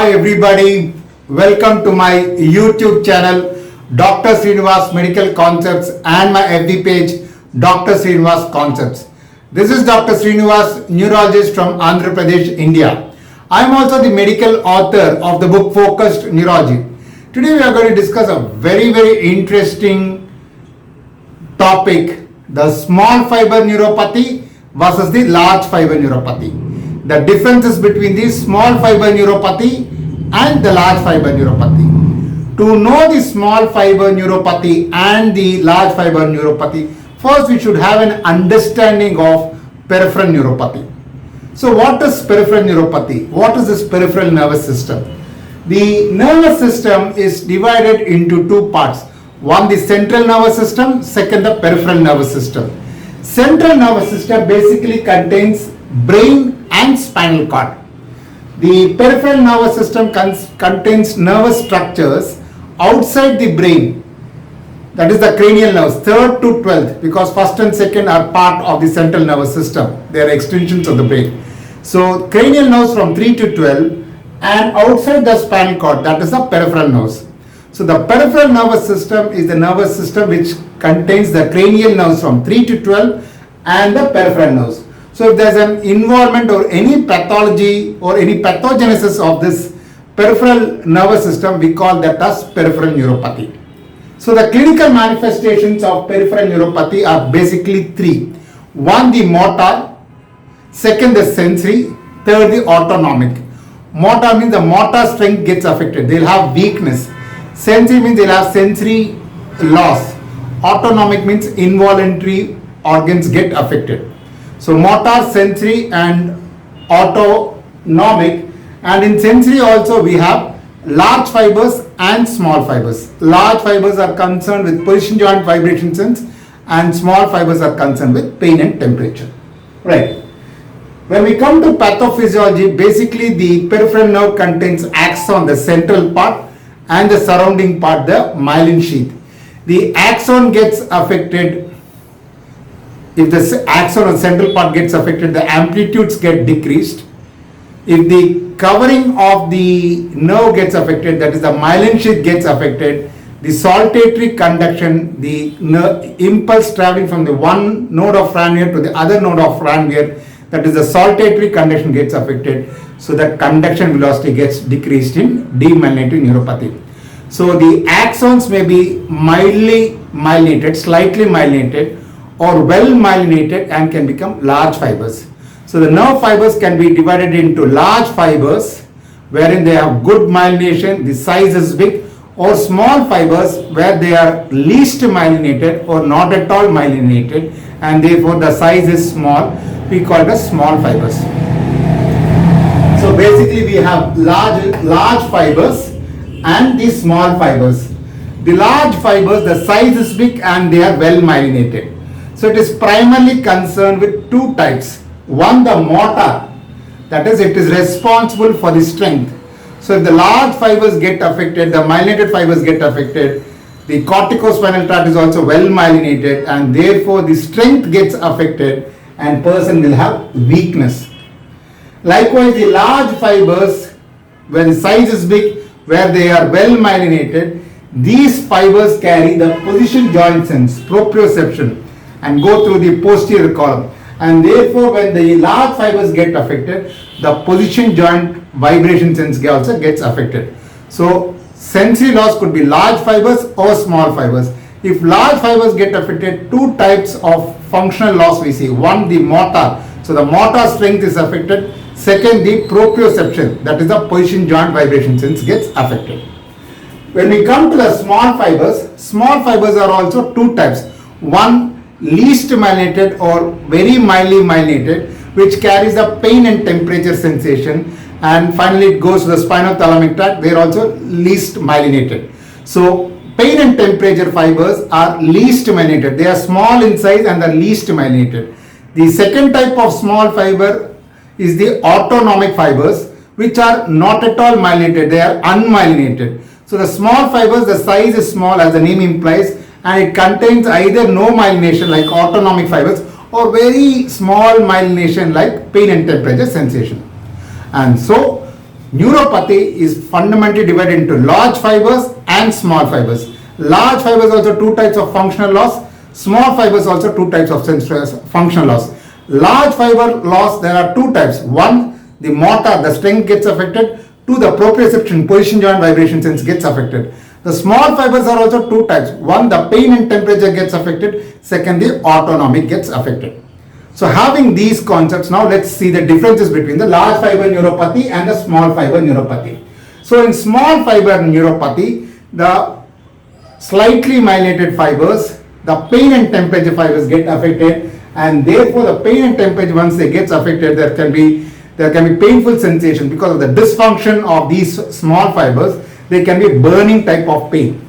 Hi everybody, welcome to my YouTube channel Dr. Srinivas Medical Concepts and my FB page Dr. Srinivas Concepts. This is Dr. Srinivas, neurologist from Andhra Pradesh, India. I am also the medical author of the book Focused Neurology. Today we are going to discuss a very interesting topic, the small fiber neuropathy versus the large fiber neuropathy. The differences between the small fiber neuropathy and the large fiber neuropathy. To know the small fiber neuropathy and the large fiber neuropathy, first we should have an understanding of peripheral neuropathy. So what is peripheral neuropathy? What is this peripheral nervous system? The nervous system is divided into two parts. One, the central nervous system, second, the peripheral nervous system. Central nervous system basically contains brain and spinal cord. The peripheral nervous system contains nervous structures outside the brain, that is the cranial nerves, 3rd to 12th, because 1st and 2nd are part of the central nervous system. They are extensions of the brain. So cranial nerves from 3 to 12 and outside the spinal cord, that is the peripheral nerves. So the peripheral nervous system is the nervous system which contains the cranial nerves from 3 to 12 and the peripheral nerves. So if there is an involvement or any pathology or any pathogenesis of this peripheral nervous system, we call that as peripheral neuropathy. So the clinical manifestations of peripheral neuropathy are basically three. One, the motor, second, the sensory, third, the autonomic. Motor means the motor strength gets affected. They will have weakness. Sensory means they will have sensory loss. Autonomic means involuntary organs get affected. So motor, sensory and autonomic, and in sensory also we have large fibers and small fibers. Large fibers are concerned with position joint vibration sense and small fibers are concerned with pain and temperature. Right. When we come to pathophysiology, basically the peripheral nerve contains axon, the central part, and the surrounding part, the myelin sheath. The axon gets affected. If the axon or central part gets affected, the amplitudes get decreased. If the covering of the nerve gets affected, that is the myelin sheath gets affected, the saltatory conduction, the impulse traveling from the one node of Ranvier to the other node of Ranvier, that is the saltatory conduction gets affected. So the conduction velocity gets decreased in demyelinating neuropathy. So the axons may be mildly myelinated, slightly myelinated, or well myelinated and can become large fibers. So the nerve fibers can be divided into large fibers wherein they have good myelination, the size is big, or small fibers where they are least myelinated or not at all myelinated and therefore the size is small. We call it as small fibers. So basically we have large fibers and the small fibers. The large fibers, the size is big and they are well myelinated. So it is primarily concerned with two types. One, the motor, that is it is responsible for the strength. So if the large fibers get affected, the myelinated fibers get affected, the corticospinal tract is also well myelinated and therefore the strength gets affected and person will have weakness. Likewise, the large fibers, where the size is big, where they are well myelinated, these fibers carry the position joint sense, proprioception, and go through the posterior column, and therefore when the large fibers get affected, the position joint vibration sense also gets affected. So sensory loss could be large fibers or small fibers. If large fibers get affected, two types of functional loss we see. One, the motor, so the motor strength is affected. Second, the proprioception, that is the position joint vibration sense gets affected. When we come to the small fibers are also two types. One, least myelinated or very mildly myelinated, which carries the pain and temperature sensation, and finally it goes to the spinothalamic tract, they are also least myelinated. So pain and temperature fibers are least myelinated, they are small in size and are least myelinated. The second type of small fiber is the autonomic fibers, which are not at all myelinated, they are unmyelinated. So the small fibers, the size is small as the name implies, and it contains either no myelination like autonomic fibers or very small myelination like pain and temperature sensation. And so Neuropathy is fundamentally divided into large fibers and small fibers. Large fibers also two types of functional loss. Small fibers also two types of functional loss. Large fiber loss, there are two types. One, the motor, the strength gets affected. Two, the proprioception, position joint vibration sense gets affected. The small fibers are also two types. One, the pain and temperature gets affected. Second, the autonomic gets affected. So having these concepts, now let's see the differences between the large fiber neuropathy and the small fiber neuropathy. So in small fiber neuropathy, the slightly myelinated fibers, the pain and temperature fibers get affected, and therefore the pain and temperature, once they get affected, there can be painful sensation because of the dysfunction of these small fibers. There can be burning type of pain.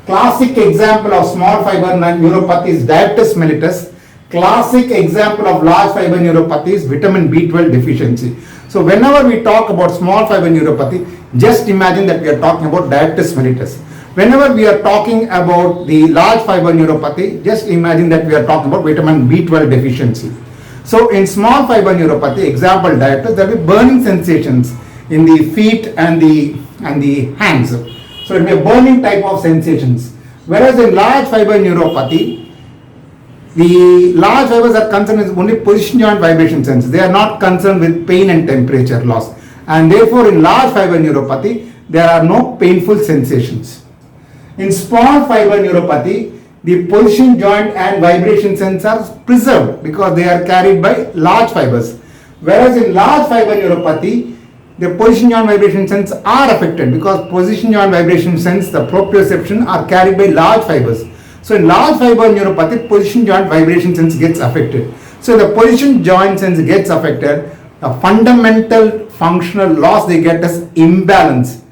Classic example of small fiber neuropathy is diabetes mellitus. Classic example of large fiber neuropathy is vitamin B12 deficiency. So whenever we talk about small fiber neuropathy, just imagine that we are talking about diabetes mellitus. Whenever we are talking about the large fiber neuropathy, just imagine that we are talking about vitamin B12 deficiency. So in small fiber neuropathy, example diabetes, there will be burning sensations in the feet and the hands. So it may be burning type of sensations. Whereas in large fiber neuropathy, the large fibers are concerned with only position joint vibration sense. They are not concerned with pain and temperature loss. And therefore in large fiber neuropathy, there are no painful sensations. In small fiber neuropathy, the position joint and vibration sense are preserved because they are carried by large fibers. Whereas in large fiber neuropathy, the position joint vibration sense are affected because position joint vibration sense, the proprioception, are carried by large fibers. So in large fiber neuropathy, position joint vibration sense gets affected. So the position joint sense gets affected, the fundamental functional loss they get is imbalance.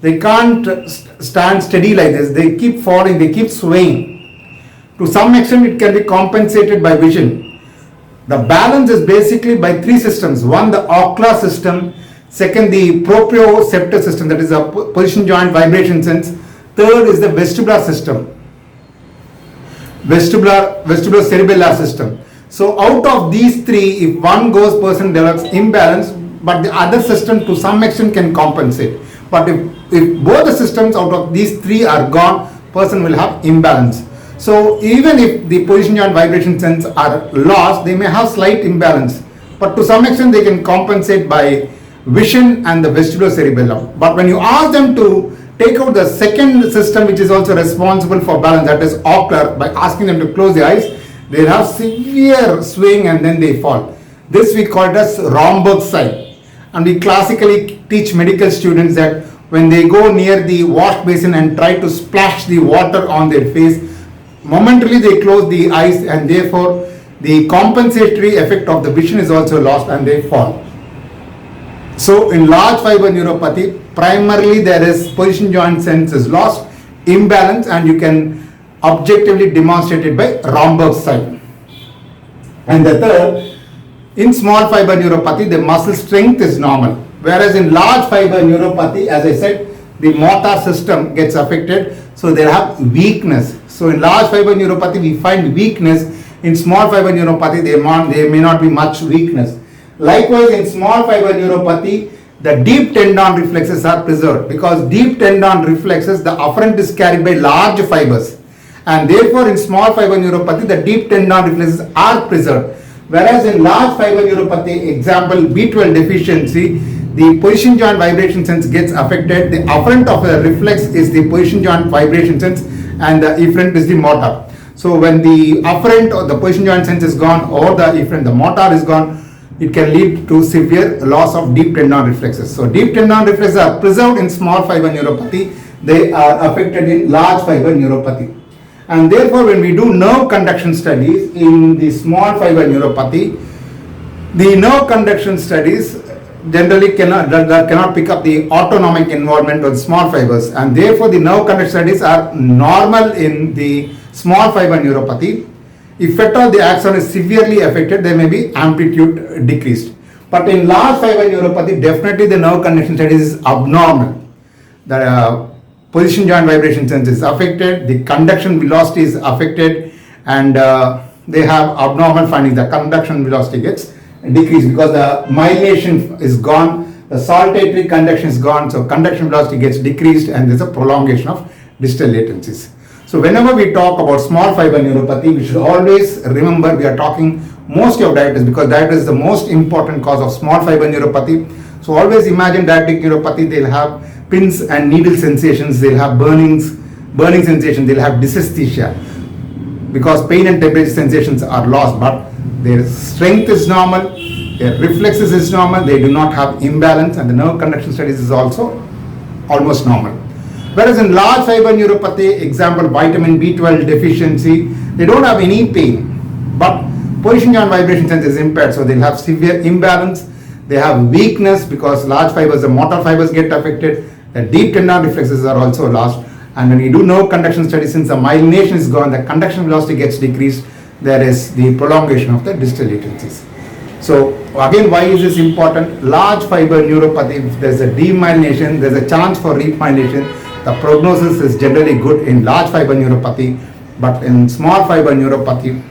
They can't stand steady like this. They keep falling, they keep swaying. To some extent, it can be compensated by vision. The balance is basically by three systems. One, the ocular system. Second, the proprioceptor system, that is a position joint vibration sense. Third is the vestibular system. Vestibulocerebellar system. So out of these three, if one goes, person develops imbalance, but the other system to some extent can compensate. But if both the systems out of these three are gone, person will have imbalance. So even if the position joint vibration sense are lost, they may have slight imbalance, but to some extent they can compensate by vision and the vestibulocerebellum. But when you ask them to take out the second system which is also responsible for balance, that is ocular, by asking them to close their eyes, they have severe swing and then they fall. This we call it as Romberg sign. And we classically teach medical students that when they go near the wash basin and try to splash the water on their face, momentarily they close the eyes and therefore the compensatory effect of the vision is also lost and they fall. So in large fiber neuropathy, primarily there is position joint sense is lost, imbalance, and you can objectively demonstrate it by Romberg sign. And the third, in small fiber neuropathy, the muscle strength is normal. Whereas in large fiber neuropathy, as I said, the motor system gets affected, so they have weakness. So in large fiber neuropathy, we find weakness. In small fiber neuropathy, there may not be much weakness. Likewise, in small fiber neuropathy, the deep tendon reflexes are preserved because deep tendon reflexes, the afferent is carried by large fibers, and therefore in small fiber neuropathy, the deep tendon reflexes are preserved. Whereas in large fiber neuropathy, example B12 deficiency, the position joint vibration sense gets affected. The afferent of the reflex is the position joint vibration sense and the efferent is the motor. So when the afferent or the position joint sense is gone or the efferent, the motor is gone, it can lead to severe loss of deep tendon reflexes. So deep tendon reflexes are preserved in small fiber neuropathy. They are affected in large fiber neuropathy. And therefore, when we do nerve conduction studies in the small fiber neuropathy, the nerve conduction studies generally cannot pick up the autonomic involvement of small fibers, and therefore the nerve conduction studies are normal in the small fiber neuropathy. If at all the axon is severely affected, there may be amplitude decreased. But in large fiber neuropathy, definitely the nerve conduction studies is abnormal. The position joint vibration sense is affected, the conduction velocity is affected, and they have abnormal findings. The conduction velocity gets decreased because the myelination is gone, the saltatory conduction is gone, so conduction velocity gets decreased and there's a prolongation of distal latencies. So whenever we talk about small fiber neuropathy, we should always remember we are talking mostly of diabetes, because diabetes is the most important cause of small fiber neuropathy. So always imagine diabetic neuropathy, they'll have pins and needle sensations, they'll have burning sensation, they'll have dysesthesia, because pain and temperature sensations are lost, but their strength is normal, their reflexes is normal, they do not have imbalance, and the nerve conduction studies is also almost normal. Whereas in large fiber neuropathy, example vitamin B12 deficiency, they don't have any pain, but position joint vibration sense is impaired, so they'll have severe imbalance, they have weakness because large fibers, the motor fibers get affected, the deep tendon reflexes are also lost, and when you do nerve conduction studies, since the myelination is gone, the conduction velocity gets decreased, there is the prolongation of the distal latencies. So again, why is this important? Large fiber neuropathy, if there's a demyelination, there's a chance for remyelination, the prognosis is generally good in large fiber neuropathy, but in small fiber neuropathy,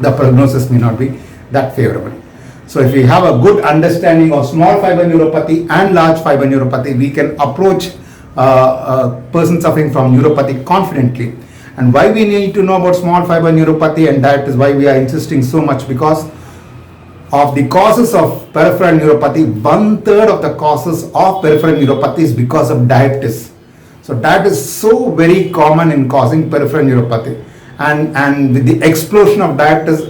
the prognosis may not be that favorable. So if we have a good understanding of small fiber neuropathy and large fiber neuropathy, we can approach a person suffering from neuropathy confidently. And why we need to know about small fiber neuropathy, and that is why we are insisting so much, because of the causes of peripheral neuropathy, 1/3 of the causes of peripheral neuropathy is because of diabetes. So that is so very common in causing peripheral neuropathy, and with the explosion of diabetes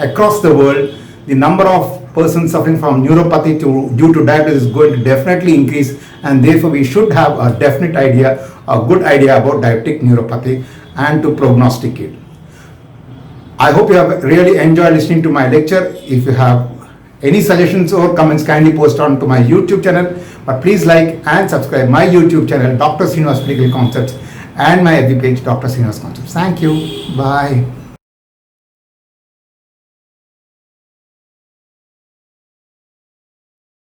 across the world, the number of persons suffering from neuropathy due to diabetes is going to definitely increase, and therefore we should have a definite idea, a good idea about diabetic neuropathy and to prognosticate. I hope you have really enjoyed listening to my lecture. If you have any suggestions or comments, kindly post on to my YouTube channel. But please like and subscribe my YouTube channel, Dr. Srinivas Medical Concepts, and my FB page, Dr. Srinivas Concepts. Thank you. Bye.